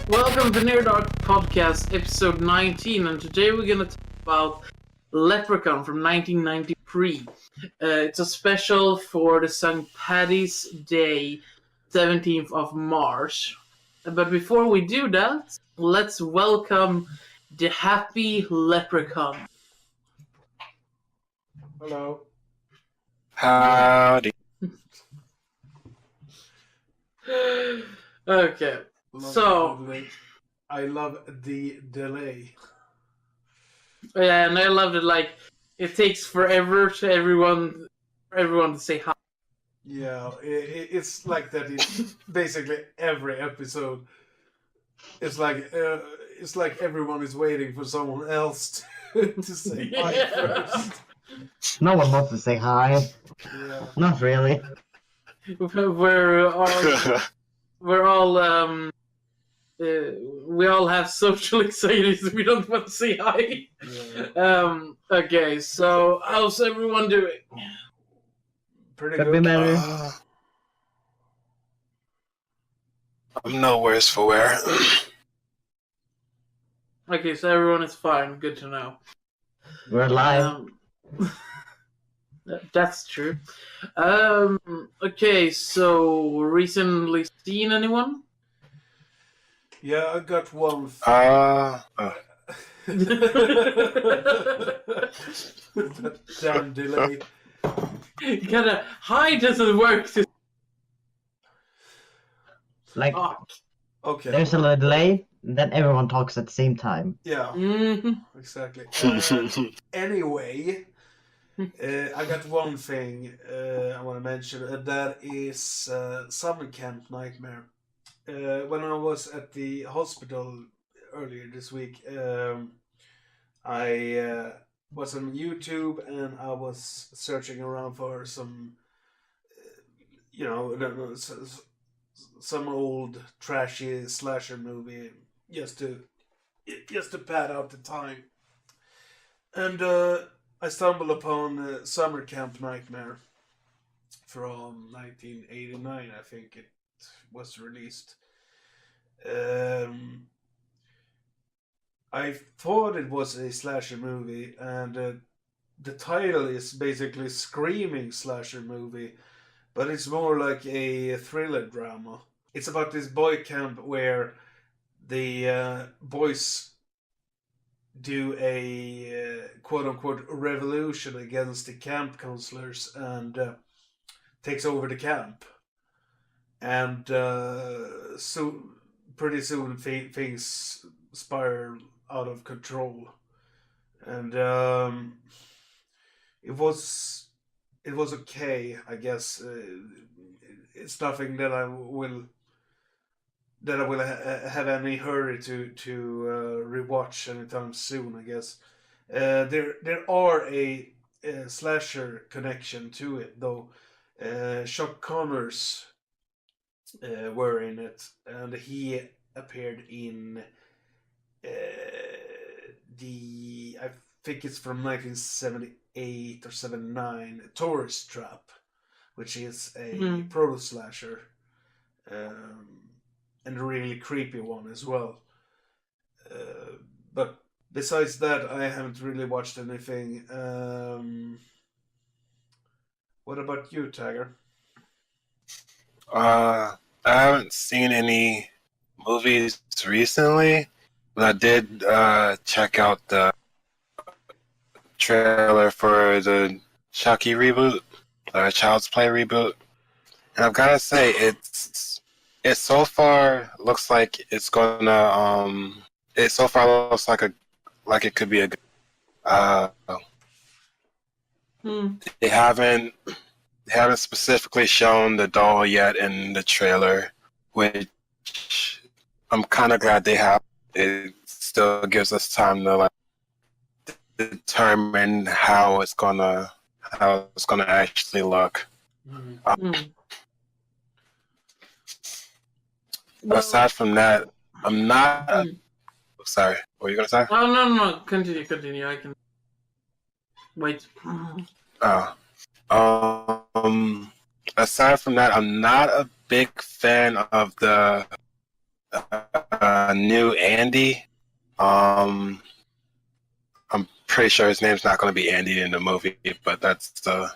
Welcome to Near Dark Podcast, episode 19, and today we're going to talk about Leprechaun from 1993. It's a special for the St. Paddy's Day, 17th of March. But before we do that, let's welcome the happy Leprechaun. Hello. Howdy. Okay, I love the delay. Yeah, and I loved it. Like, it takes forever to everyone to say hi. Yeah, it's like that in basically every episode. It's like everyone is waiting for someone else to say hi first. No one wants to say hi. Yeah. Not really. We all have social anxieties. We don't want to say hi. Yeah. Okay, so how's everyone doing? Pretty Could be good. better. I'm no worse for wear. Okay, so everyone is fine. Good to know. We're live. That's true. Okay, so recently seen anyone? Yeah, I got one. Damn delay. Kinda hi doesn't work. Like, Okay. there's a little delay, then everyone talks at the same time. Yeah. Mm-hmm. Exactly. Anyway, I got one thing I want to mention, and that is summer camp nightmare. When I was at the hospital earlier this week, I was on YouTube and I was searching around for some, some old trashy slasher movie just to pad out the time. And I stumbled upon Summer Camp Nightmare from 1989, I think it was released. I thought it was a slasher movie, and the title is basically Screaming Slasher Movie, but it's more like a thriller drama. It's about this boy camp where the boys do a quote-unquote revolution against the camp counselors and takes over the camp. And so pretty soon things spiral out of control. And it was okay, I guess. It's nothing that I will have any hurry to rewatch anytime soon, I guess. There are a slasher connection to it, though. Chuck Connors were in it, and he appeared in I think it's from 1978 or 79, Tourist Trap, which is a proto slasher. And a really creepy one as well. But besides that, I haven't really watched anything. What about you, Tiger? I haven't seen any movies recently, but I did check out the trailer for the Chucky reboot, Child's Play reboot, and I've gotta say it so far looks like it's gonna it so far looks like it could be a good they haven't specifically shown the doll yet in the trailer, which I'm kind of glad they have. It still gives us time to determine how it's gonna actually look. Aside from that, I'm not. Sorry, what were you gonna say? Oh no! Continue. I can wait. Aside from that, I'm not a big fan of the new Andy. I'm pretty sure his name's not going to be Andy in the movie, but that's the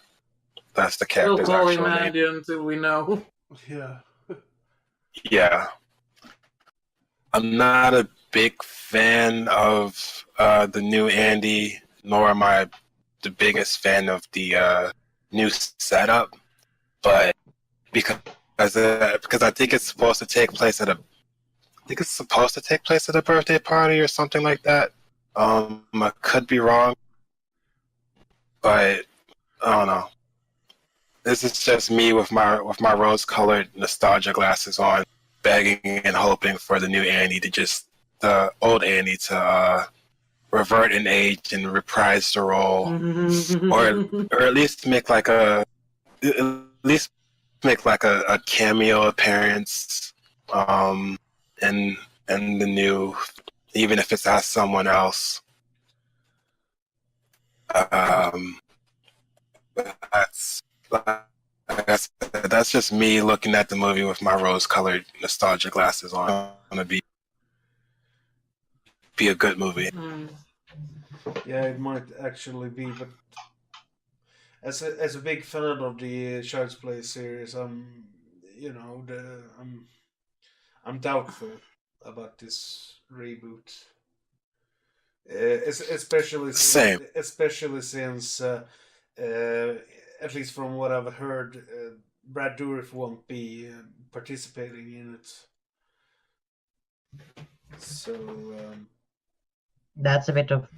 We'll character's call him actual name. Andy until we know. Yeah. Yeah. I'm not a big fan of the new Andy, nor am I the biggest fan of the new setup, but because I think it's supposed to take place at a birthday party or something like that. I could be wrong, but I don't know. This is just me with my rose-colored nostalgia glasses on, begging and hoping for the new Andy the old Andy to revert in age and reprise the role, or at least make like a cameo appearance, and the new, even if it's as someone else. That's just me looking at the movie with my rose-colored nostalgia glasses on. It's gonna be a good movie. Yeah, it might actually be, but as a big fan of the Child's Play series, I'm doubtful about this reboot. Especially since at least from what I've heard, Brad Dourif won't be participating in it. So That's a bit of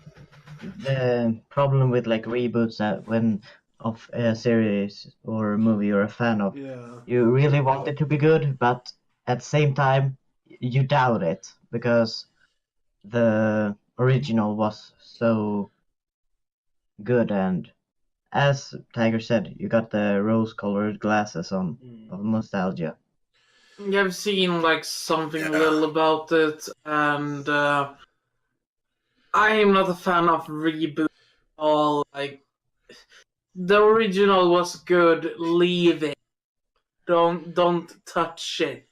the problem with like reboots of a series or a movie you're a fan of. yeah, You really want it to be good, but at the same time you doubt it because the original was so good, and as Tiger said, you got the rose-colored glasses on of nostalgia. Yeah, I've seen like something a little about it, and I am not a fan of reboot at all. Like the original was good, leave it. Don't touch it.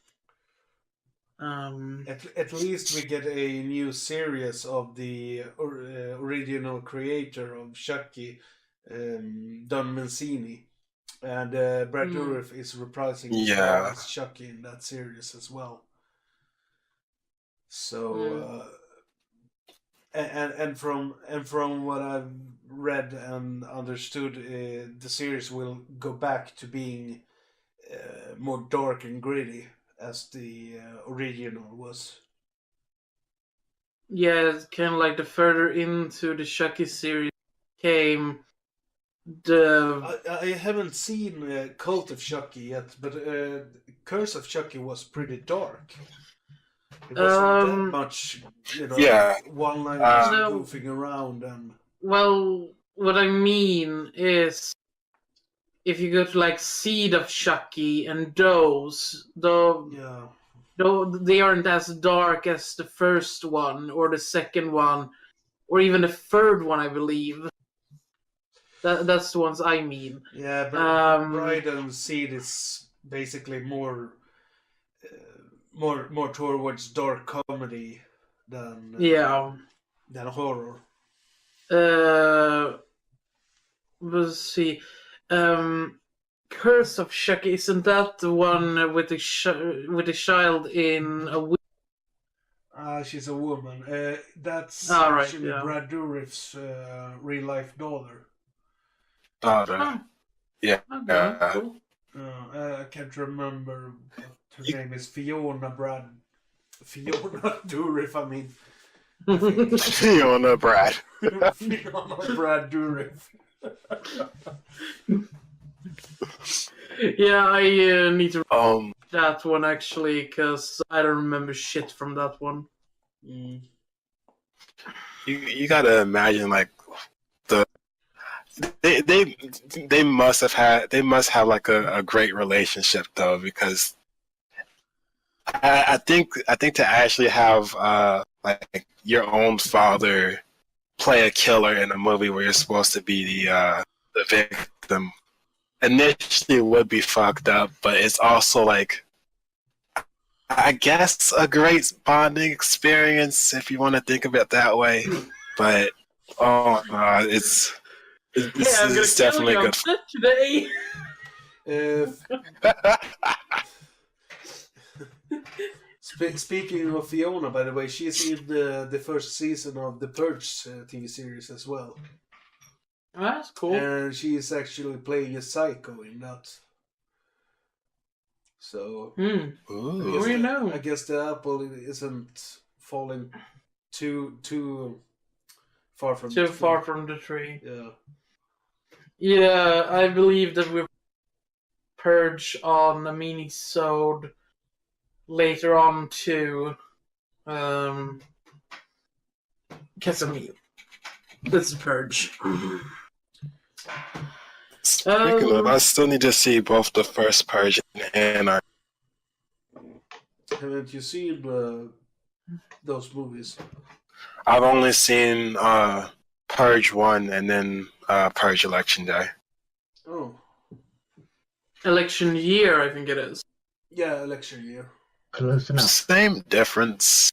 at least we get a new series of the original creator of Chucky, Don Mancini, and Brad Dourif is reprising his role as Chucky in that series as well. So and from what I've read and understood, the series will go back to being more dark and gritty as the original was. Yeah, it's kind of like the further into the Chucky series came, I haven't seen Cult of Chucky yet, but Curse of Chucky was pretty dark. It wasn't that much, one-liners goofing around and. Well, what I mean is, if you go to like Seed of Chucky and those, though they aren't as dark as the first one or the second one, or even the third one, I believe. That's the ones I mean. Yeah, but Bride and Seed is basically more towards dark comedy than horror. Let's see. Curse of Chucky, isn't that the one with the child in a she's a woman. That's right, actually Brad Dourif's real life daughter. Yeah. Okay, cool. I can't remember what her name is. Fiona Dourif, I mean. Fiona Brad. Fiona Brad Dourif. Yeah, I need to that one actually, because I don't remember shit from that one. You gotta imagine like they must have like a great relationship though, because I think to actually have like your own father play a killer in a movie where you're supposed to be the victim initially would be fucked up, but it's also like I I guess a great bonding experience if you want to think of it that way. But oh, this I'm gonna is kill definitely you on good. set today. Speaking of Fiona, by the way, she's in the first season of the Purge TV series as well. Oh, that's cool. And she is actually playing a psycho in that. So Ooh. I guess the apple isn't falling too far from Too far from the tree. Yeah. Yeah, I believe that we'll purge on a mini-sode later on too. Casamine. This is purge. Speaking of, I still need to see both the first Purge and our. Haven't you seen those movies? I've only seen Purge 1 and then Purge Election Day. Oh. Election year, I think it is. Yeah, election year. Close enough. Same difference.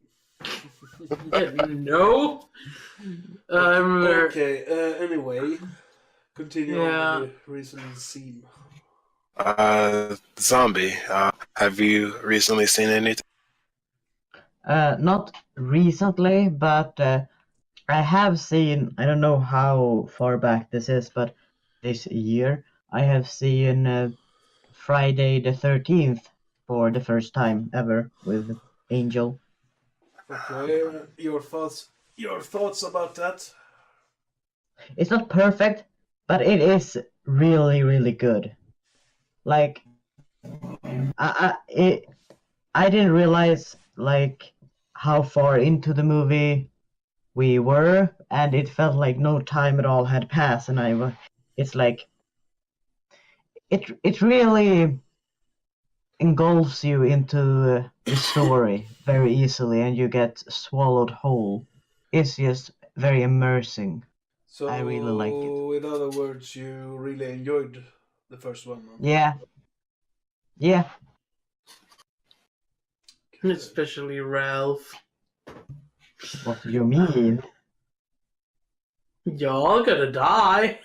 No. I remember. Okay, anyway, continue on with the recently seen. Zombie. Have you recently seen anything? Not recently, but I have seen, I don't know how far back this is, but this year I have seen Friday the 13th for the first time ever with Angel. Okay, your thoughts about that? It's not perfect, but it is really, really good. Like, I didn't realize like how far into the movie we were, and it felt like no time at all had passed, and it's like it really engulfs you into the story very easily, and you get swallowed whole. It's just very immersing. So, I really like it. In other words, you really enjoyed the first one. Huh? Yeah. Especially Ralph. What do you mean? Y'all gonna die.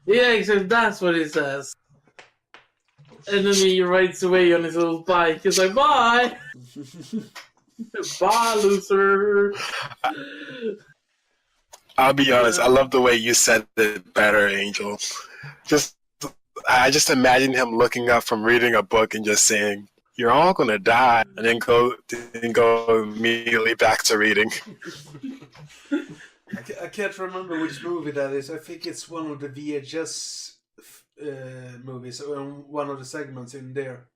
Yeah, except that's what he says. And then he rides away on his little bike. He's like, bye! Bye, loser! I'll be honest, I love the way you said it better, Angel. I just imagine him looking up from reading a book and just saying, "You're all gonna die," and then go immediately back to reading. I can't remember which movie that is. I think it's one of the VHS movies, or one of the segments in there.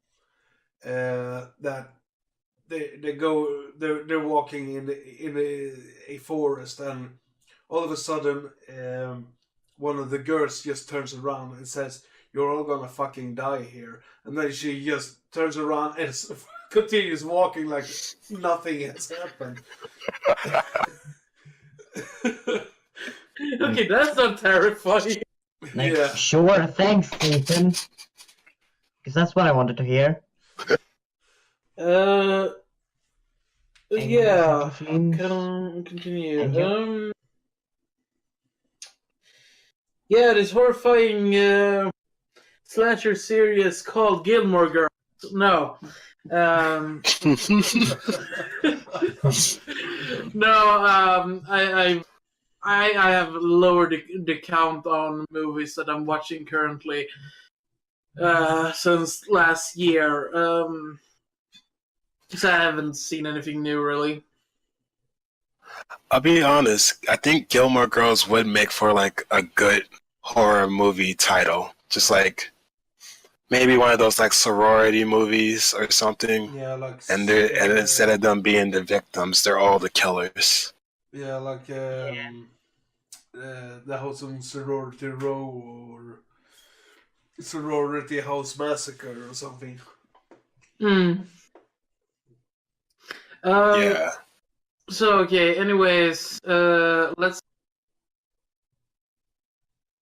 That they're walking in a forest, and all of a sudden, one of the girls just turns around and says, "You're all gonna fucking die here," and then she just turns around and continues walking like nothing has happened. Okay, that's not terrifying. Like, Yeah. sure, thanks, Nathan. Because that's what I wanted to hear. Yeah. Scenes? Continue. And Yeah, this horrifying slasher series called Gilmore Girls. No. I have lowered the count on movies that I'm watching currently since last year. So I haven't seen anything new really. I'll be honest, I think Gilmore Girls would make for like a good horror movie title. Just like maybe one of those like sorority movies or something. Yeah, like. And instead of them being the victims, they're all the killers. Yeah, like the House on Sorority Row or Sorority House Massacre or something. Yeah. So okay. Anyways, let's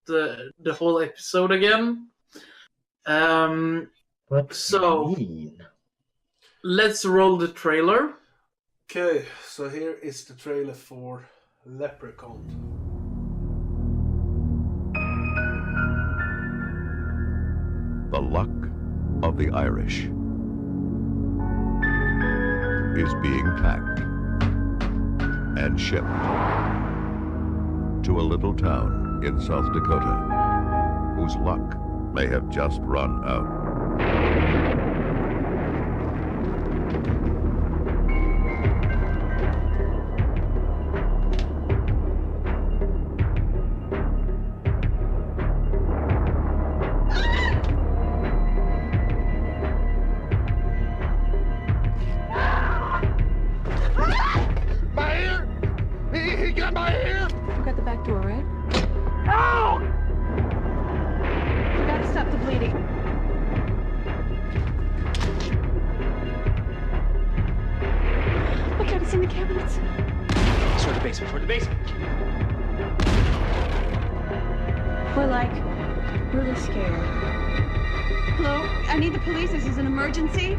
the whole episode again. What So- do you mean? Let's roll the trailer. Okay, so here is the trailer for Leprechaun. The luck of the Irish is being packed and shipped to a little town in South Dakota whose luck may have just run out. My ear! He got my ear! You got the back door, right? Ow! You gotta stop the bleeding. Look out, it's in the cabinets. Toward the basement, toward the basement. We're like really scared. Hello? I need the police. This is an emergency.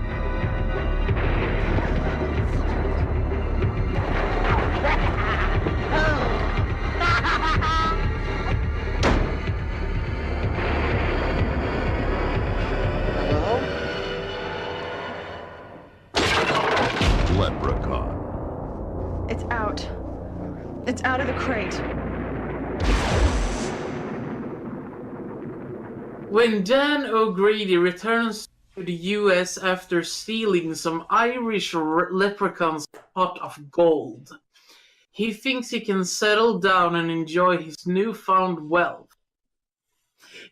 Leprechaun. It's out. It's out of the crate. When Dan O'Grady returns to the US after stealing some Irish leprechaun's pot of gold, he thinks he can settle down and enjoy his newfound wealth.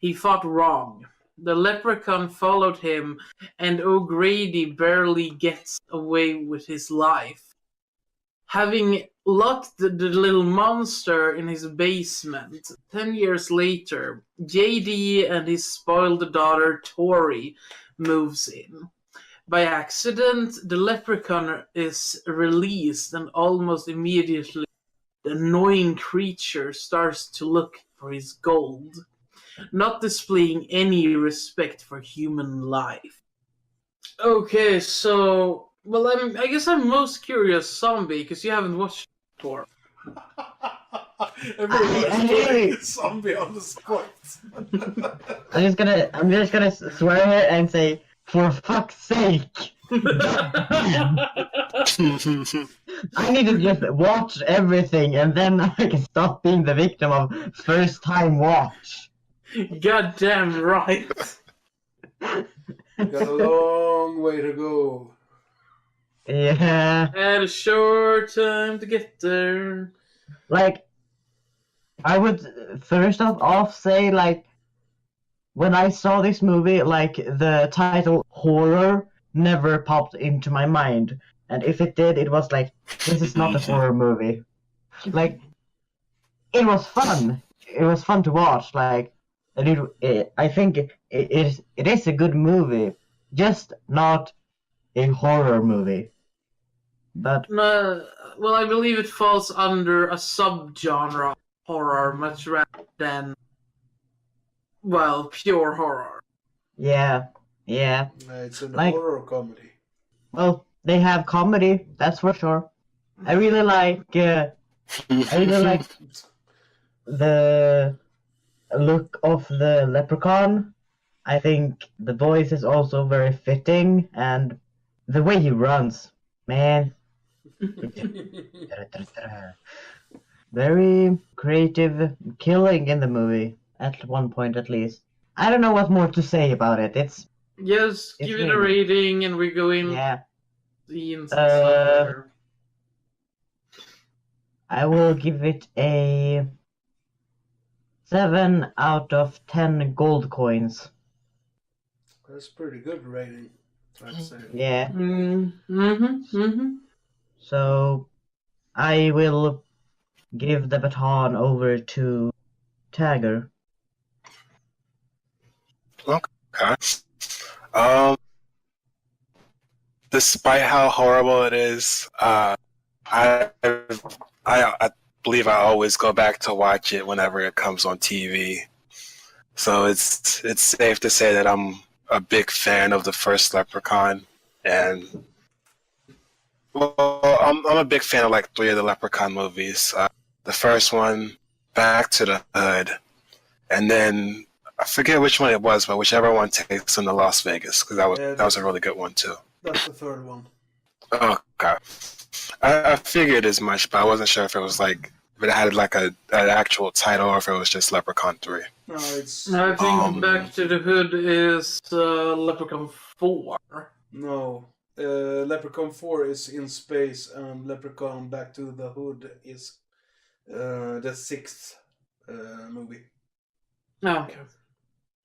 He thought wrong. The leprechaun followed him, and O'Grady barely gets away with his life. Having locked the little monster in his basement, 10 years later, JD and his spoiled daughter Tori moves in. By accident, the leprechaun is released, and almost immediately the annoying creature starts to look for his gold, not displaying any respect for human life. Okay, so, well, I guess I'm most curious, Zombie, because you haven't watched it before. Everyone's putting a zombie on the spot. I'm just gonna swear here and say, for fuck's sake! I need to just watch everything, and then I can stop being the victim of first time watch. Goddamn right. Got a long way to go. Yeah, Had a short time to get there. like, I would first off say, like, when I saw this movie, like, the title horror never popped into my mind. And if it did, it was like, this is not a horror movie. Like, it was fun. It was fun to watch. Like, and I think it is a good movie, just not a horror movie. But No, well, I believe it falls under a subgenre of horror much rather than, well, pure horror. yeah, It's a Like- horror comedy. well, they have comedy, that's for sure. I really like the look of the leprechaun. I think the voice is also very fitting, and the way he runs, man. Very creative killing in the movie, at one point at least. I don't know what more to say about it. It's, Yes, It's give it a really- rating and we go in yeah, scenes and stuff. There. I will give it a 7 out of 10 gold coins. That's pretty good rating, I'd say. Yeah, Mm-hmm. so I will give the baton over to Tagger. Okay. Despite how horrible it is, I believe I always go back to watch it whenever it comes on TV. So it's safe to say that I'm a big fan of the first Leprechaun, and well, I'm a big fan of like 3 of the Leprechaun movies. The first one, Back to the Hood, and then I forget which one it was, but whichever one takes them to Las Vegas, because that was a really good one too. That's the third one. Oh god, I figured as much, but I wasn't sure if it was like if it had like an actual title or if it was just Leprechaun 3. No, it's I think Back to the Hood is Leprechaun 4. no. Leprechaun 4 is in space, and Leprechaun Back to the Hood is the 6th movie. Oh, okay.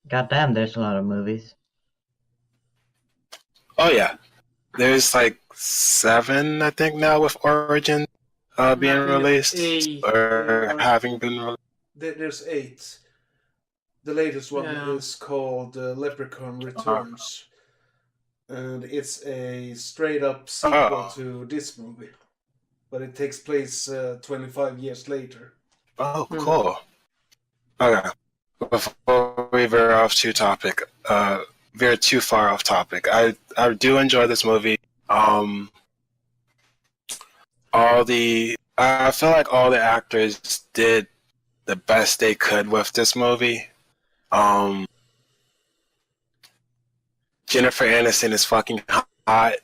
Goddamn, there's a lot of movies. Oh yeah, there's like 7 I think now with Origin being I think released it's 8. or having been released. There's 8. The latest one Yeah. is called Leprechaun Returns, and it's a straight up sequel to this movie, but it takes place 25 years later. Oh, cool. Okay. Before we veer off to topic, veer too far off topic, I do enjoy this movie. I feel like all the actors did the best they could with this movie. Jennifer Aniston is fucking hot.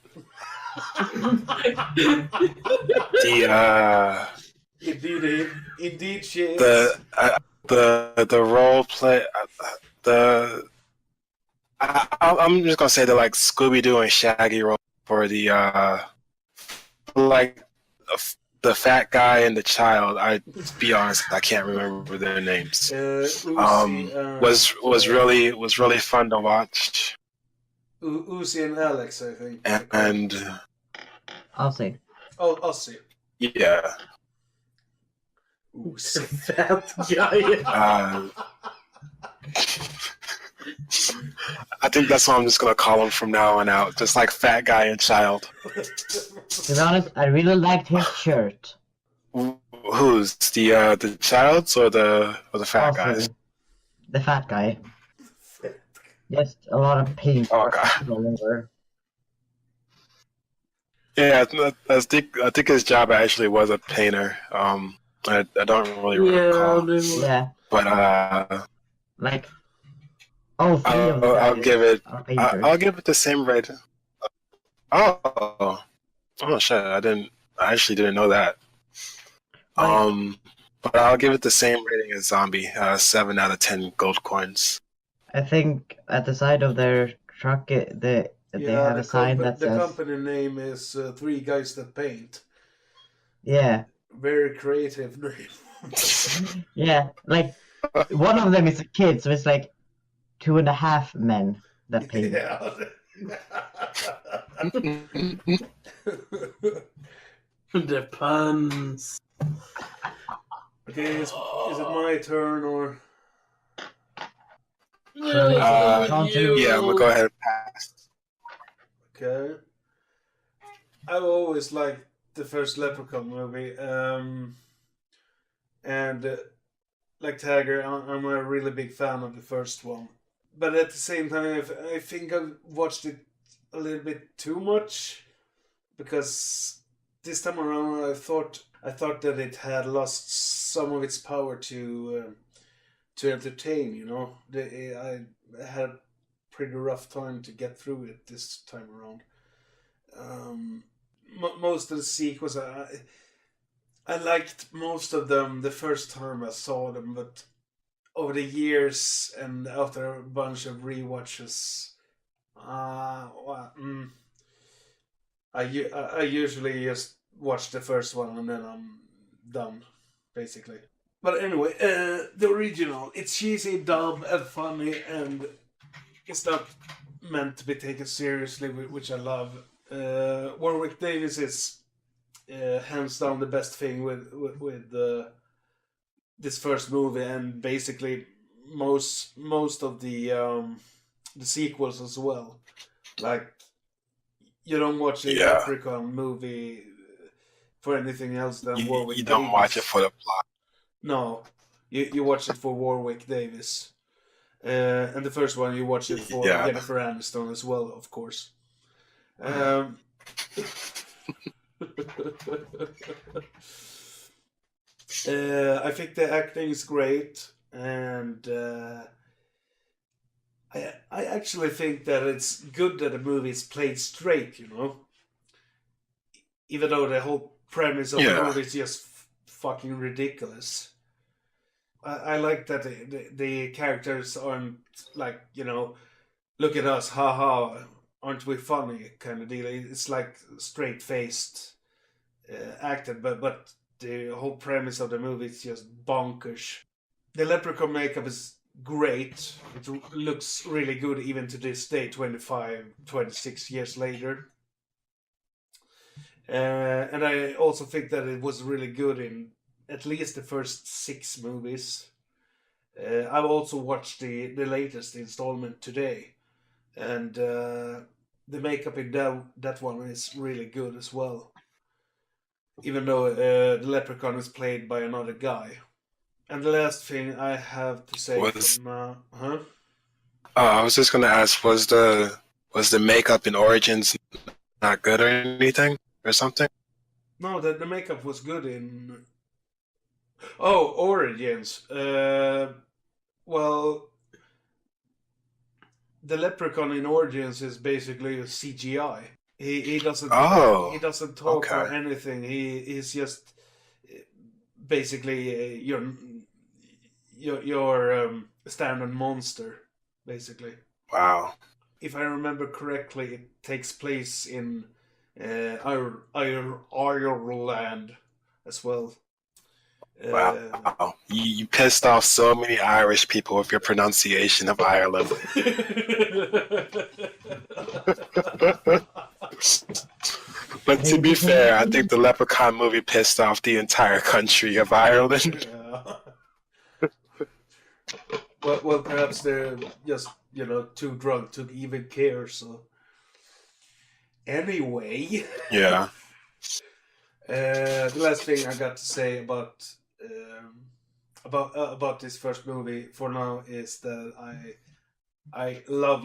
Indeed, she is. The role play, I'm just gonna say the like Scooby Doo and Shaggy role for the like the fat guy and the child. To be honest, I can't remember their names. Was really fun to watch. Uzi and Alex, I think. And I'll see. Oh, Ozzy. yeah. Fat guy. I think that's what I'm just gonna call him from now on out. Just like fat guy and child. To be honest, I really liked his shirt. Who's the child's or the fat Also, guys? the fat guy. Just a lot of paint Oh god. all over. Yeah, I think his job actually was a painter. I don't really recall. Yeah, But like all 3 of the I'll guys give it. are painters. I'll give it the same rating. Oh shit! I actually didn't know that. But I'll give it the same rating as Zombie. 7 out of 10 gold coins. I think at the side of their truck, they have a sign that the says, company name is 3 Guys That Paint. yeah, Very creative name. yeah, like one of them is a kid, so it's like 2.5 men that paint. Yeah. The puns. Okay, is it my turn or? Yeah, I'm gonna go ahead and pass. Okay. I've always liked the first Leprechaun movie, and like Tiger, I'm a really big fan of the first one. But at the same time, I think I've watched it a little bit too much, because this time around I thought that it had lost some of its power to entertain. You know, I had a pretty rough time to get through it this time around. Most of the sequels, I liked most of them the first time I saw them, but over the years and after a bunch of rewatches, I usually just watch the first one and then I'm done, basically. But anyway, the original, it's cheesy, dumb, and funny, and it's not meant to be taken seriously, which I love. Warwick Davis is hands down the best thing with this first movie, and basically most of the sequels as well. Like, you don't watch a Leprechaun movie for anything else than Warwick. You don't Davis. watch it for the plot. No, you watch it for Warwick Davis. And the first one you watch it for Yeah. Jennifer Aniston as well, of course. I think the acting is great, and I actually think that it's good that the movie is played straight, you know? Even though the whole premise of the Yeah. movie is just fucking ridiculous. I like that the characters aren't like, you know, look at us, haha, aren't we funny kind of deal. It's like straight-faced acted, but the whole premise of the movie is just bonkers. The Leprechaun makeup is great. It looks really good even to this day, 25, 26 years later. And I also think that it was really good in at least the first 6 movies. I've also watched the latest installment today, and the makeup in that one is really good as well. Even though the Leprechaun is played by another guy. And the last thing I have to say from I was just gonna ask, was the makeup in Origins not good or anything or something? No, the makeup was good in. Oh, Origins. Well, the Leprechaun in Origins is basically a CGI. He doesn't. Oh, He doesn't talk or okay. anything. He's just basically your standard monster, basically. Wow. If I remember correctly, it takes place in Ireland as well. Wow. You pissed off so many Irish people with your pronunciation of Ireland. But to be fair, I think the Leprechaun movie pissed off the entire country of Ireland. Well, perhaps they're just, you know, too drunk to even care, so. Anyway. Yeah. The last thing I got to say about this first movie for now is that I love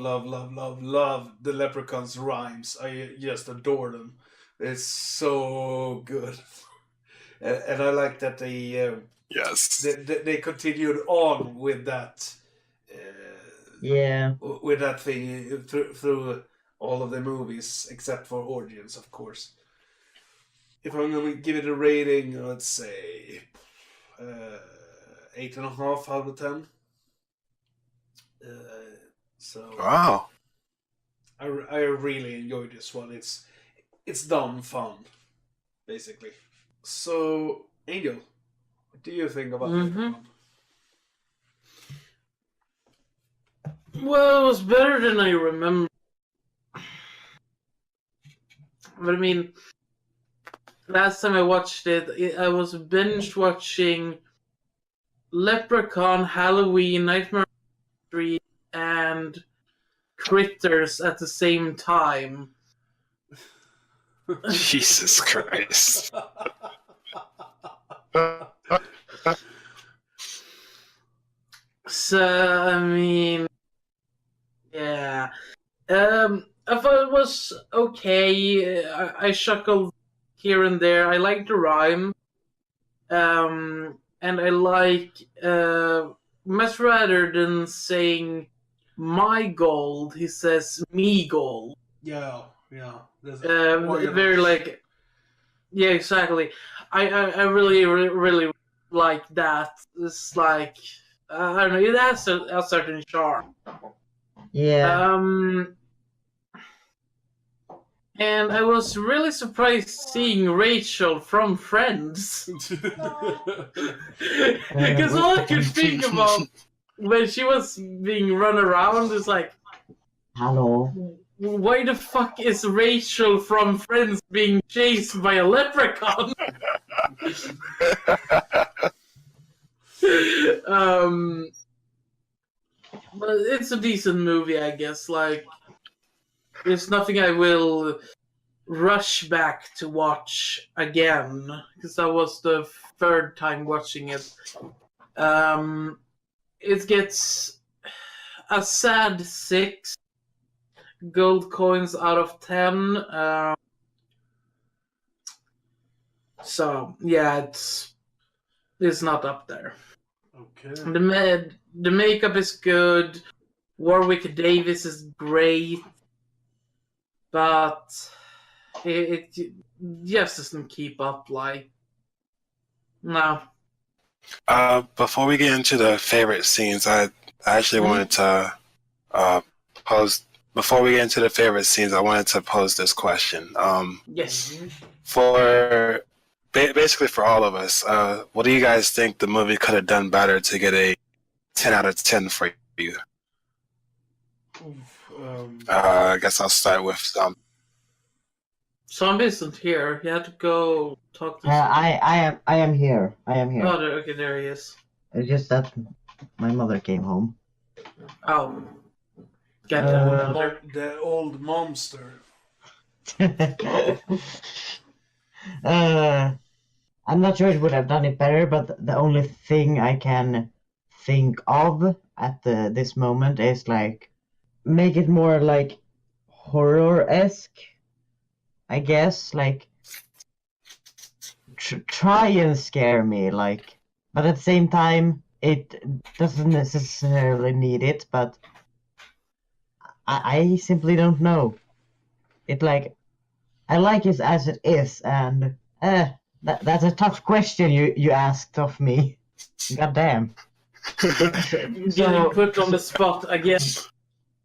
the Leprechaun's rhymes. I just adore them. It's so good, and I like that they Yes. they continued on with that. Yeah. With that thing through all of the movies except for Origins, of course. If I'm gonna give it a rating, let's say 8.5 out of 10. So Wow. I really enjoyed this one. It's dumb fun, basically. So Angel, what do you think about it? Well, it was better than I remember. But I mean, last time I watched it, I was binge watching Leprechaun, Halloween, Nightmare on Elm Street, and Critters at the same time. Jesus Christ. So, I mean, yeah. I thought it was okay. I chuckled here and there. I like the rhyme. And I like, much rather than saying my gold, he says me gold. Yeah. Very like, yeah, exactly. I really like that. It's like, I don't know, it has a certain charm. Yeah. And I was really surprised seeing Rachel from Friends. Because all I could think about when she was being run around is like, Hello. why the fuck is Rachel from Friends being chased by a leprechaun? But it's a decent movie, I guess. Like, there's nothing I will rush back to watch again, because that was the third time watching it. It gets, a sad 6 gold coins out of 10. So yeah, it's not up there. Okay. The makeup is good. Warwick Davis is great, but it just doesn't keep up. Like, no. Before we get into the favorite scenes, I actually wanted to pose. Before we get into the favorite scenes, I wanted to pose this question. Yes. For basically for all of us, what do you guys think the movie could have done better to get a 10 out of 10 for you? I guess I'll start with Zombie isn't here. He had to go talk to. I am here. I am here. Oh, okay, there he is. It's just that my mother came home. Oh. Get The old monster. I'm not sure it would have done it better, but the only thing I can think of at this moment is like make it more like horror-esque, I guess. Like try and scare me, like, but at the same time it doesn't necessarily need it. But I simply don't know. It like I like it as it is, and that's a tough question you asked of me. God damn. Getting put on the spot again.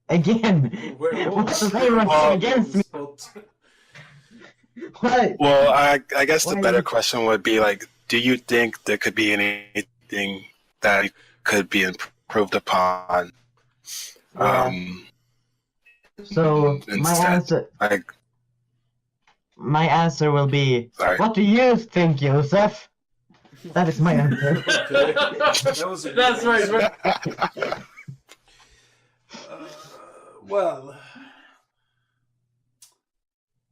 Again. What's the favorite against me? What? Well, I guess the better question would be like, do you think there could be anything that could be improved upon? So instead, my answer will be, sorry. What do you think, Josef? That is my answer. Okay. That was a good That's answer. right. Well,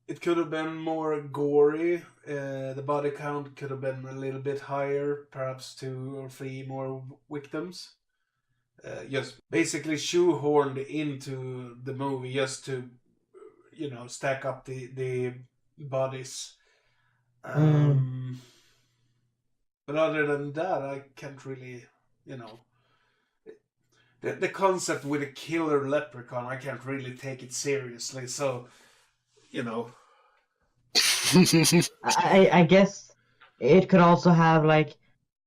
it could have been more gory. The body count could have been a little bit higher, perhaps 2 or 3 more victims. Just basically shoehorned into the movie just to, stack up the bodies. But other than that, I can't really, the concept with a killer leprechaun, I can't really take it seriously. So, I guess it could also have, like,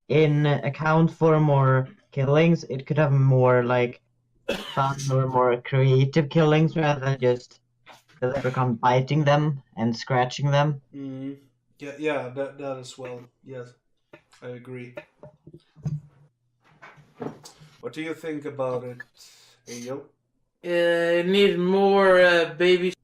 in account for more killings, it could have more, like, fun or more creative killings rather than just the leprechaun biting them and scratching them. Yeah, that as well. Yes, I agree. What do you think about it, Angel? Need more baby.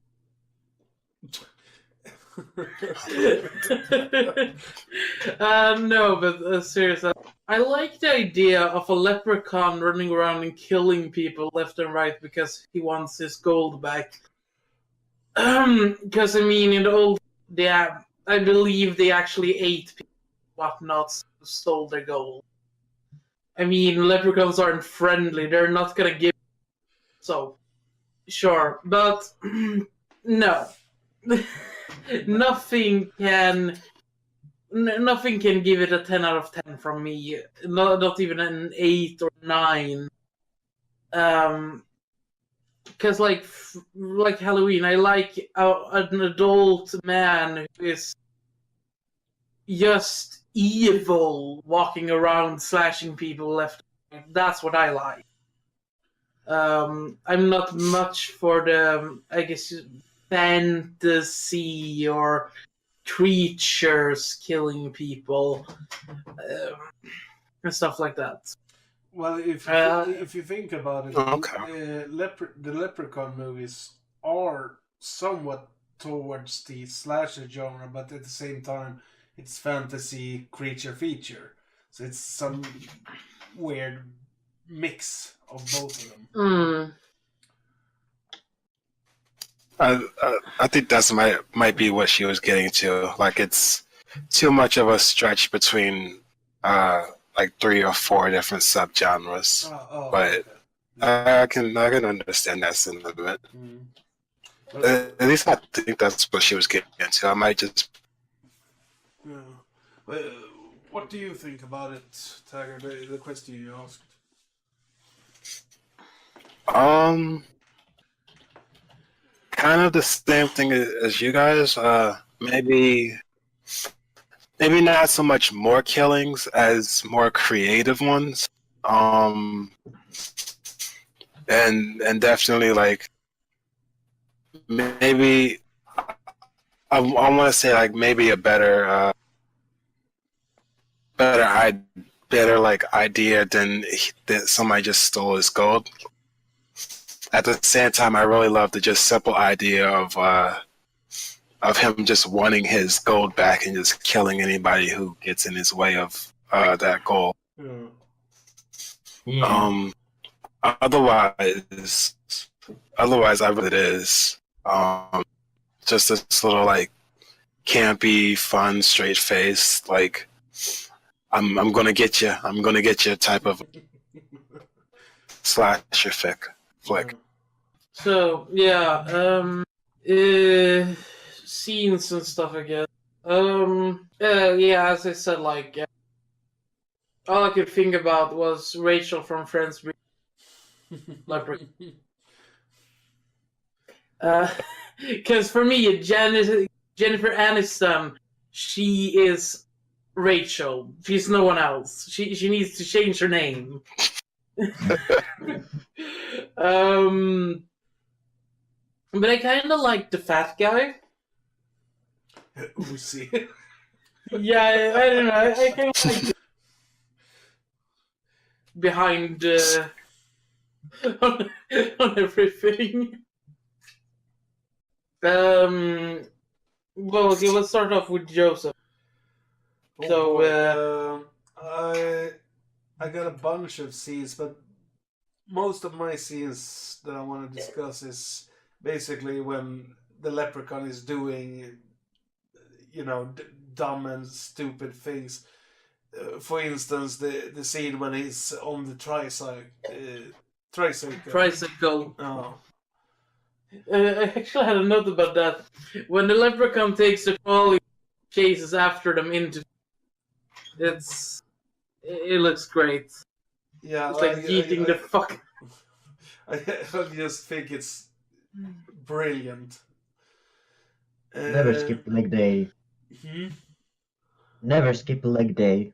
No, but seriously, I like the idea of a leprechaun running around and killing people left and right because he wants his gold back. Because in the old, I believe they actually ate people, whatnots, who stole their gold. Leprechauns aren't friendly; they're not gonna give. So, sure, but no. Nothing can give it a 10 out of 10 from me. Not even an 8 or 9. Because like Halloween, I like an adult man who is just evil, walking around slashing people left and right. That's what I like. I'm not much for the, I guess, fantasy or creatures killing people and stuff like that. Well, if you think about it, the Leprechaun movies are somewhat towards the slasher genre, but at the same time, it's fantasy creature feature. So it's some weird mix of both of them. I think that's might be what she was getting to. Like, it's too much of a stretch between like 3 or 4 different subgenres. But okay. I can understand that sentiment. At least I think that's what she was getting into. I might just. Yeah. Well, what do you think about it, Tiger? The question you asked. Kind of the same thing as you guys. Maybe not so much more killings as more creative ones. And definitely like maybe I want to say like maybe a better like idea than that somebody just stole his gold. At the same time, I really love the just simple idea of him just wanting his gold back and just killing anybody who gets in his way of that goal. Yeah. Otherwise, I really it is just this little like campy, fun, straight face like I'm gonna get you type of slasher flick. So yeah, scenes and stuff, I guess. Yeah, as I said, like all I could think about was Rachel from Friends being Leprechaun. Because for me, Jennifer Aniston, she is Rachel. She's no one else. She needs to change her name. But I kind of like the fat guy. We see. Yeah, I don't know. I kind of like the behind on everything. Well, okay, let's start off with Joseph. So, I got a bunch of scenes, but most of my scenes that I want to discuss is basically when the Leprechaun is doing, dumb and stupid things. For instance, the scene when he's on the tricycle. Tricycle. Oh. I actually had a note about that. When the Leprechaun takes the trolley, chases after them into. It looks great. Yeah, It's like eating the fuck. I just think it's brilliant. Never skip leg day. Hmm? Never skip a leg day.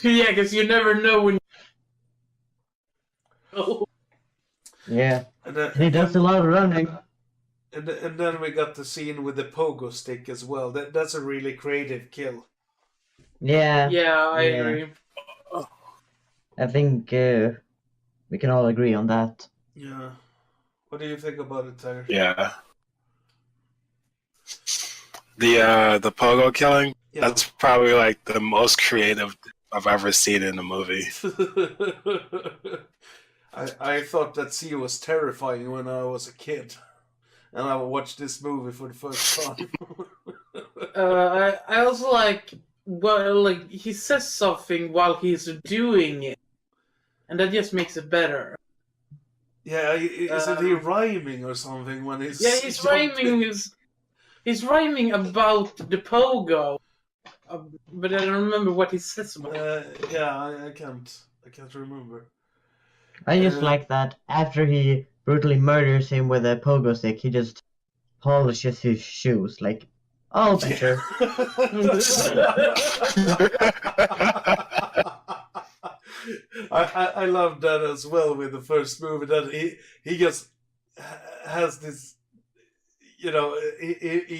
Yeah, because you never know when. Oh. Yeah. And he does a lot of running. And then we got the scene with the pogo stick as well. That's a really creative kill. Yeah. Yeah, I agree. I think we can all agree on that. Yeah. What do you think about it, Tyler? Yeah. The pogo killing, Yeah. that's probably like the most creative I've ever seen in a movie. I thought that scene was terrifying when I was a kid. And I watched this movie for the first time. I also like, well, like he says something while he's doing it, and that just makes it better. Yeah, isn't he rhyming or something when he's... Yeah, he's rhyming. He's rhyming about the pogo, but I don't remember what he says about. Yeah, I can't remember. I just like that after he brutally murders him with a pogo stick, he just polishes his shoes. Like, oh, better. I love that as well with the first movie, that he just has this, he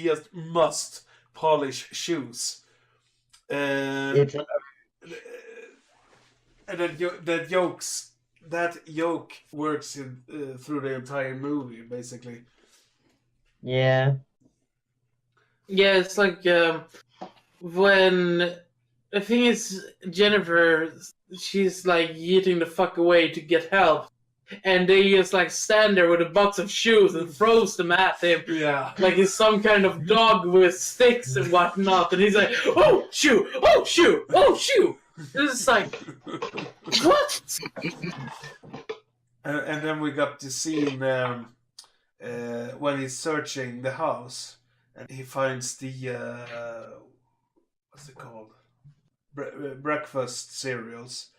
just must polish shoes. And that joke works through the entire movie, basically. Yeah. Yeah, it's like when the thing is, Jennifer, she's like yeeting the fuck away to get help, and they just like stand there with a box of shoes and throws them at him. Yeah. Like he's some kind of dog with sticks and whatnot, and he's like, oh shoe, oh shoe, oh shoe. This is like, what? And then we got the scene when he's searching the house and he finds the what's it called? Breakfast cereals.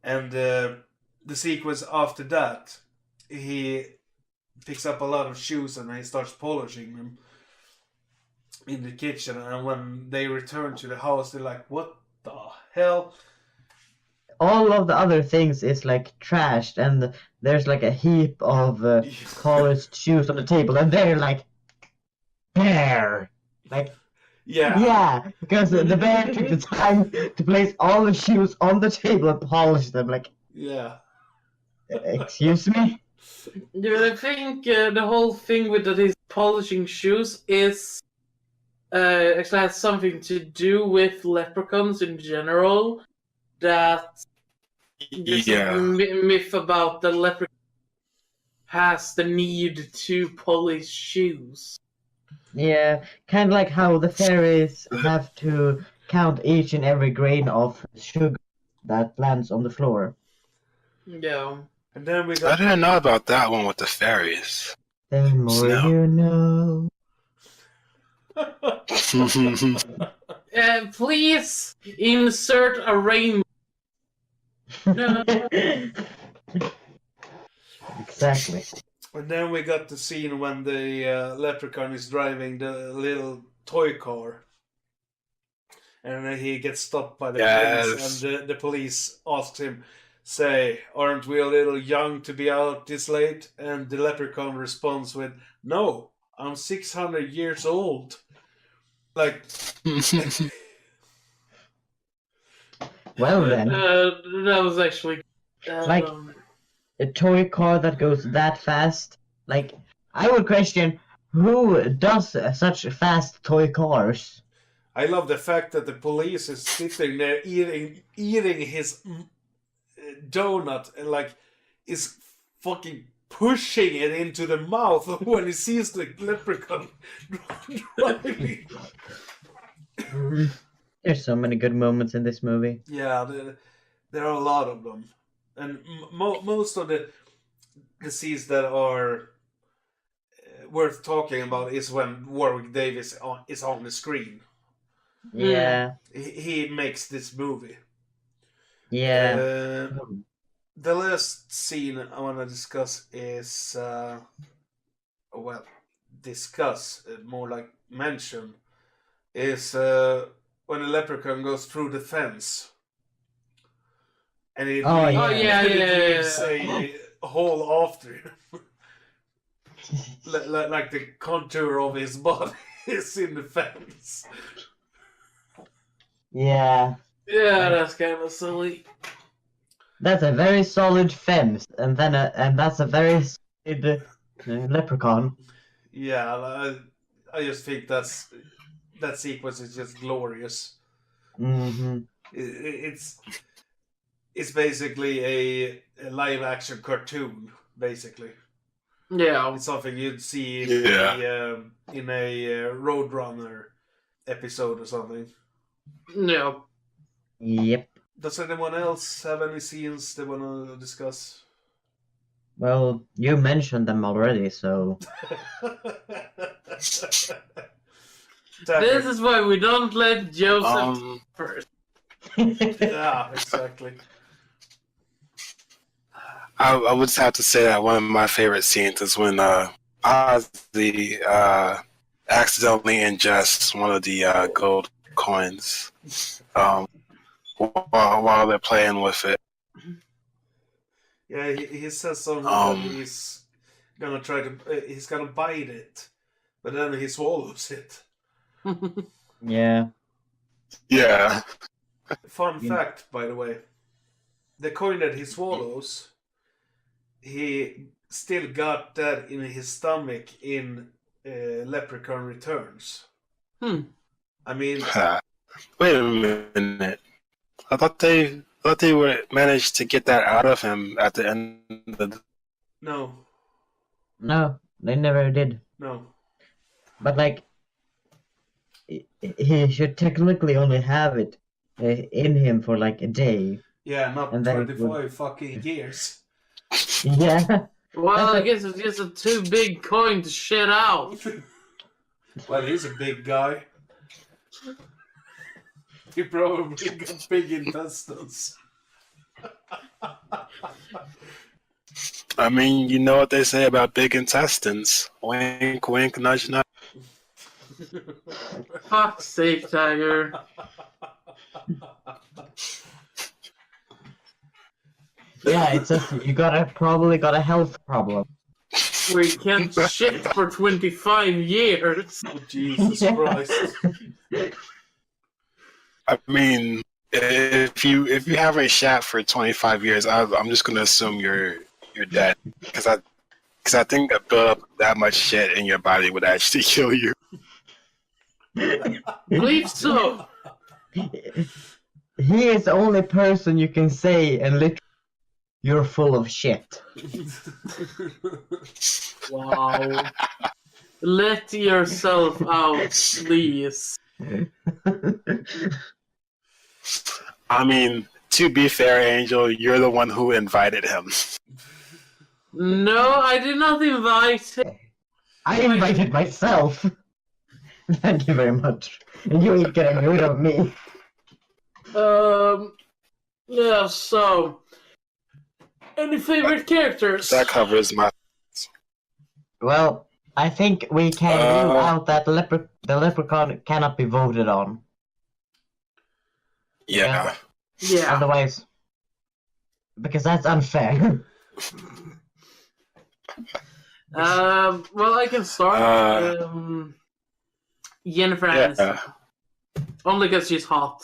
And the sequence after that, he picks up a lot of shoes and he starts polishing them in the kitchen. And when they return to the house, they're like, "What the hell?" All of the other things is like trashed, and there's like a heap of polished shoes on the table, and they're like, bear! Like, yeah, because the bear took the time to place all the shoes on the table and polish them. Like, yeah. Excuse me? Yeah, I think the whole thing with that he's polishing shoes is actually has something to do with leprechauns in general. That there's a myth about the leprechaun has the need to polish shoes. Yeah, kind of like how the fairies have to count each and every grain of sugar that lands on the floor. Yeah. And then we I got didn't know about that one with the fairies. The more you know. Please insert a rainbow. No. Exactly. And then we got the scene when the leprechaun is driving the little toy car. And then he gets stopped by the police. And the police asks him, say, "Aren't we a little young to be out this late?" And the leprechaun responds with, "No, I'm 600 years old." Like... Well then. That was actually... like, a toy car that goes that fast. Like, I would question, who does such fast toy cars? I love the fact that the police is sitting there eating his donut and like is fucking pushing it into the mouth when he sees the leprechaun driving. There's so many good moments in this movie. Yeah, there are a lot of them, and most of the scenes that are worth talking about is when Warwick Davis is on the screen. Yeah. He makes this movie. Yeah. The last scene I want to discuss is, more like mention, is when the leprechaun goes through the fence. And it leaves a hole after him. like the contour of his body is in the fence. Yeah. Yeah, that's kind of silly. That's a very solid fence, and then and that's a very solid leprechaun. Yeah, I just think that sequence is just glorious. Mm-hmm. It's basically a live action cartoon, basically. Yeah. It's something you'd see in a Roadrunner episode or something. Yeah. Yep. Does anyone else have any scenes they want to discuss? Well, you mentioned them already, so... This is why we don't let Josef first. Yeah, exactly. I would have to say that one of my favorite scenes is when Ozzy accidentally ingests one of the gold coins while they're playing with it. Yeah, he says something that he's gonna bite it, but then he swallows it. Yeah. Yeah. Fun fact, by the way, the coin that he swallows, he still got that in his stomach in Leprechaun Returns. I mean, wait a minute. I thought they were managed to get that out of him at the end of the... No, they never did. No. But like, he should technically only have it in him for like a day. Yeah, not And then it 25 would- fucking years. Yeah. Well, I guess it's just a too big coin to shit out. Well, he's a big guy. He probably got big intestines. I mean, you know what they say about big intestines. Wink, wink, nudge, nudge. Fuck's sake, Tiger. Yeah, it's just you probably got a health problem. We can't shit for 25 years. Oh, Jesus Yeah. Christ. I mean, if you haven't shat for 25 years, I'm just gonna assume you're dead because I think that build up that much shit in your body would actually kill you. Believe so. He is the only person you can say and literally you're full of shit. Wow. Let yourself out, please. I mean, to be fair, Angel, you're the one who invited him. No, I did not invite him. I invited myself. Thank you very much. And you ain't getting rid of me. Yeah, so. Any favorite characters? That covers my. Well, I think we can rule out that the leprechaun cannot be voted on. Yeah. Yeah. Otherwise, because that's unfair. Well, I can start. Jennifer Aniston. Only because she's hot.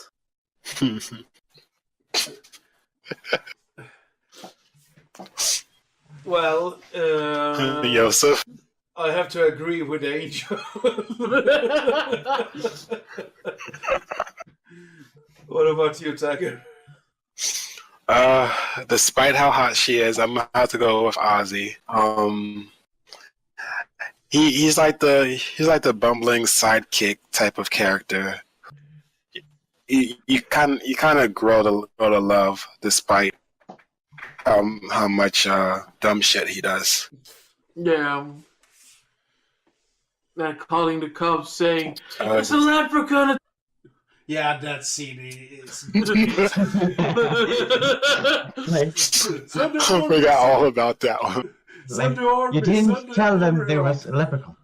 Well, Josef. I have to agree with Angel. What about you, Tiger? Despite how hot she is, I'm gonna have to go with Ozzy. He's like the bumbling sidekick type of character. You kind of grow to love despite how much dumb shit he does. Yeah. Calling the cops saying, it's a leprechaun! Yeah, that scene is. I forgot all about that one. You didn't tell them there was a leprechaun.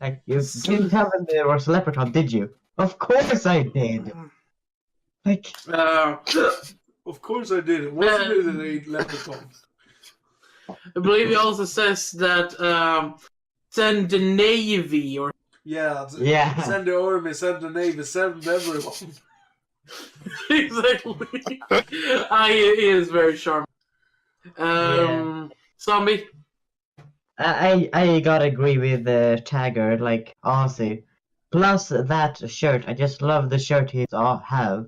Like, you didn't tell them there was a leprechaun, did you? Of course I did. Like, Of course I did. Wasn't it a leprechaun? I believe he also says that send the Navy or Yeah. Yeah. Send the army, send the navy, send everyone. exactly. He is very charming. Zombie. I gotta agree with Taggart, like Ozzy. Plus that shirt, I just love the shirt he have.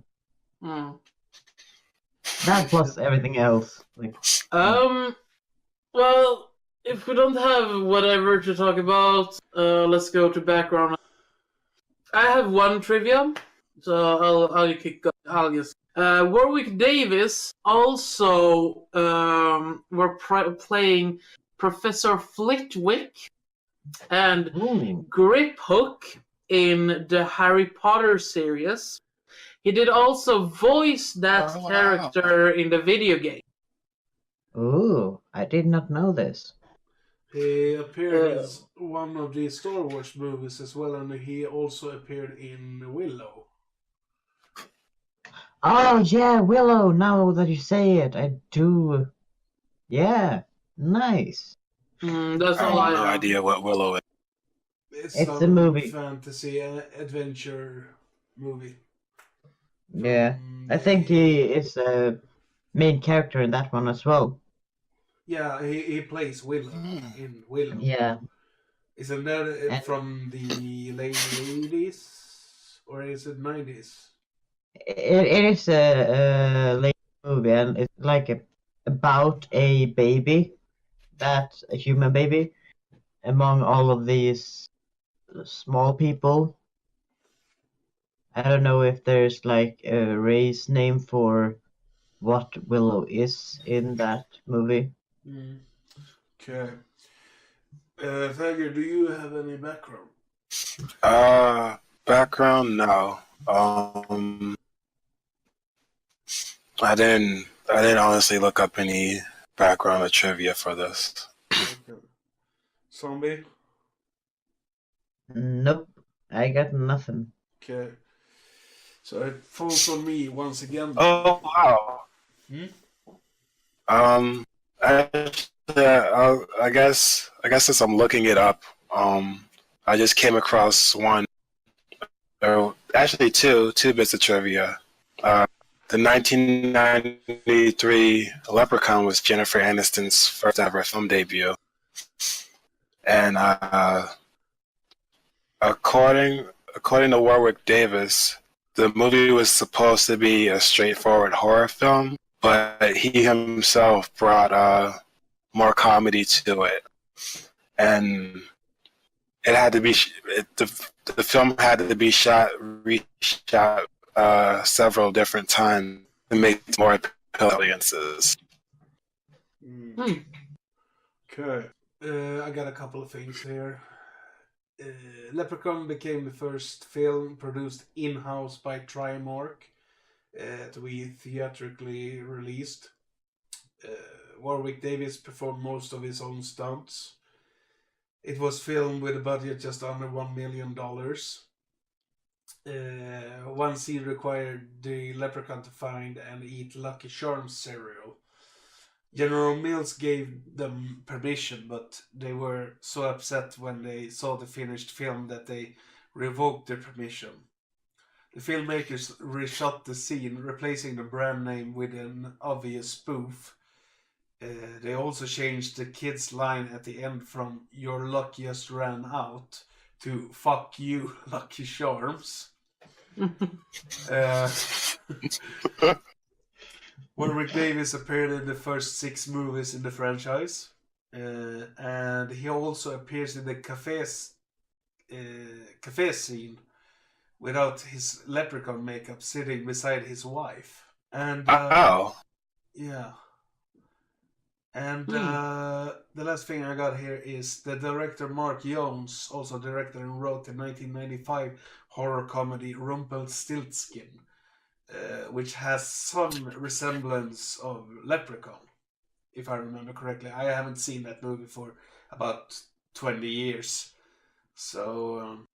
Hmm. That plus everything else. Like, Well, if we don't have whatever to talk about, let's go to background. I have one trivia, so I'll kick. I'll just. Warwick Davis also were playing Professor Flitwick and Grip Hook in the Harry Potter series. He did also voice that character in the video game. ooh, I did not know this. He appeared in one of the Star Wars movies as well, and he also appeared in Willow. Oh yeah, Willow. Now that you say it, I do. Yeah, nice. That's I all have I no have. idea what Willow is. It's some a movie. fantasy adventure movie. Yeah, I think he is a main character in that one as well. Yeah, he plays Willow in Willow. Yeah. Isn't that And- from the late 80s? Or is it 90s? It is a late movie, and it's like about a baby, that's a human baby, among all of these small people. I don't know if there's like a race name for what Willow is in that movie. Okay. Tiger, do you have any background? Background? No. I didn't honestly look up any background or trivia for this. Okay. Zombie? Nope, I got nothing. Okay. So it falls on me once again. Oh wow. I guess as I'm looking it up, I just came across one, or actually two bits of trivia. The 1993 Leprechaun was Jennifer Aniston's first ever film debut, and according to Warwick Davis, the movie was supposed to be a straightforward horror film, but he himself brought more comedy to it, and it had to be the film had to be reshot several different times to make more appealing audiences. Okay. I got a couple of things here. Leprechaun became the first film produced in-house by Trimark to be theatrically released. Warwick Davis performed most of his own stunts. It was filmed with a budget just under $1 million. One scene required the leprechaun to find and eat Lucky Charms cereal. General Mills gave them permission, but they were so upset when they saw the finished film that they revoked their permission. The filmmakers reshot the scene, replacing the brand name with an obvious spoof. They also changed the kid's line at the end from "Your luck just ran out" to "Fuck you, Lucky Charms." Warwick Davis appeared in the first 6 movies in the franchise, and he also appears in the cafe scene without his leprechaun makeup, sitting beside his wife. And yeah. And the last thing I got here is the director Mark Jones also directed and wrote the 1995 horror comedy Rumpelstiltskin, which has some resemblance of Leprechaun, if I remember correctly. I haven't seen that movie for about 20 years. So,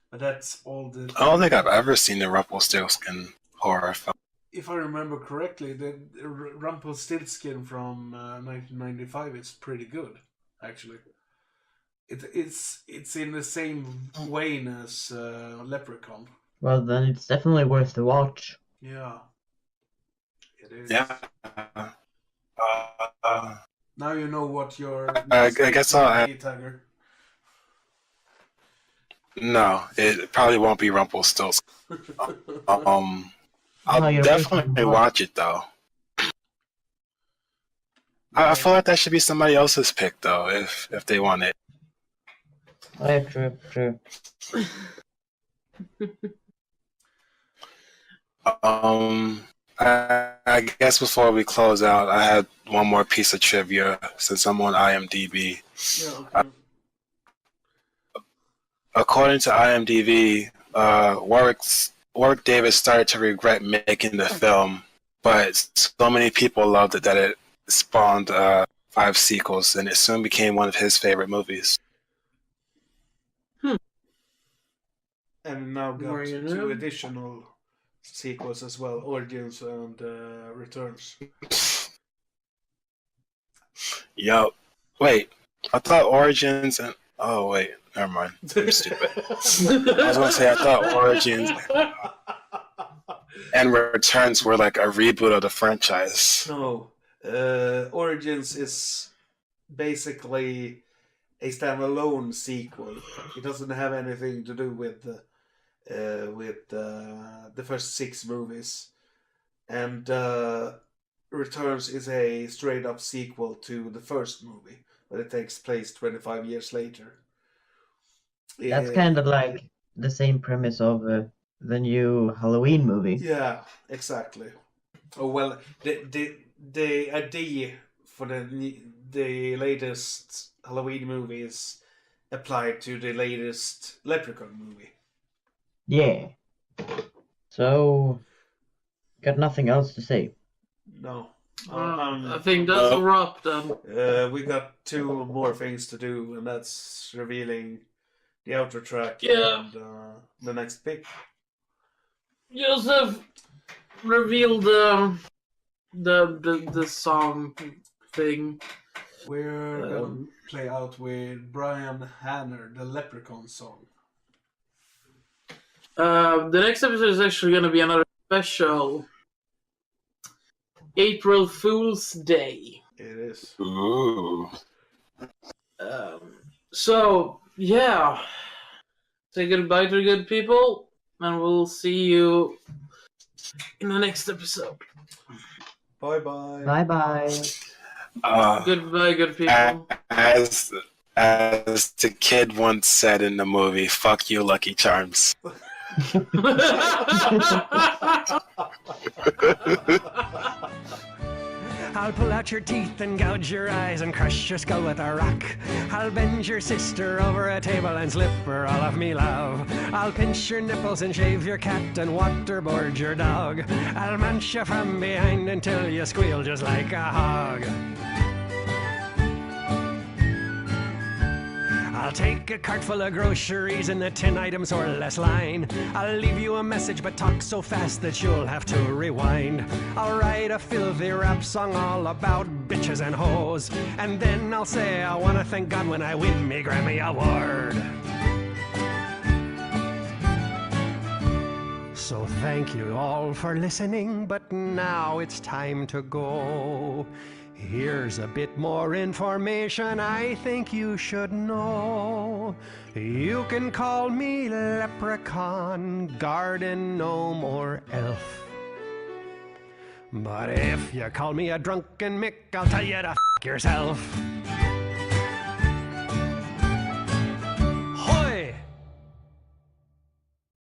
but that's all the... I don't think I've ever seen the Rumpelstiltskin horror film. If I remember correctly, the Rumpelstiltskin from 1995 is pretty good, actually. It's in the same vein as Leprechaun. Well, then it's definitely worth the watch. Yeah, it is. Yeah. Now you know what your... I guess I'll... Tiger. No, it probably won't be Rumpelstiltskin. I'll definitely watch it though. I feel like that should be somebody else's pick though, if they want it. Oh, yeah, true. I guess before we close out, I had one more piece of trivia since I'm on IMDb. Yeah, okay. According to IMDb, Warwick Davis started to regret making the film, but so many people loved it that it spawned 5 sequels, and it soon became one of his favorite movies. And now got 2 additional sequels as well, Origins and Returns. Yo, wait, I thought Origins and... Oh, wait, never mind. I'm stupid. I was going to say, I thought Origins and Returns were like a reboot of the franchise. No, Origins is basically a standalone sequel. It doesn't have anything to do with the first 6 movies. And Returns is a straight-up sequel to the first movie, but it takes place 25 years later. That's kind of like the same premise of the new Halloween movie. Yeah, exactly. Oh well, the idea for the latest Halloween movie is applied to the latest Leprechaun movie. Yeah. So, got nothing else to say. No. I think that's a wrap then. We got 2 more things to do, and that's revealing the outro track Yeah. and the next pick. Josef, reveal the song thing. We're gonna play out with Brian Hanner, the Leprechaun song. The next episode is actually going to be another special April Fool's Day. It is. Ooh. So, yeah. Say goodbye to the good people, and we'll see you in the next episode. Bye-bye. Bye-bye. Goodbye, good people. As the kid once said in the movie, "Fuck you, Lucky Charms." I'll pull out your teeth and gouge your eyes and crush your skull with a rock. I'll bend your sister over a table and slip her all of me love. I'll pinch your nipples and shave your cat and waterboard your dog. I'll munch you from behind until you squeal just like a hog. I'll take a cart full of groceries in the 10 items or less line. I'll leave you a message but talk so fast that you'll have to rewind. I'll write a filthy rap song all about bitches and hoes. And then I'll say I wanna thank God when I win me Grammy Award. So thank you all for listening, but now it's time to go. Here's a bit more information I think you should know. You can call me Leprechaun, Garden Gnome, or Elf. But if you call me a drunken Mick, I'll tell you to f*** yourself.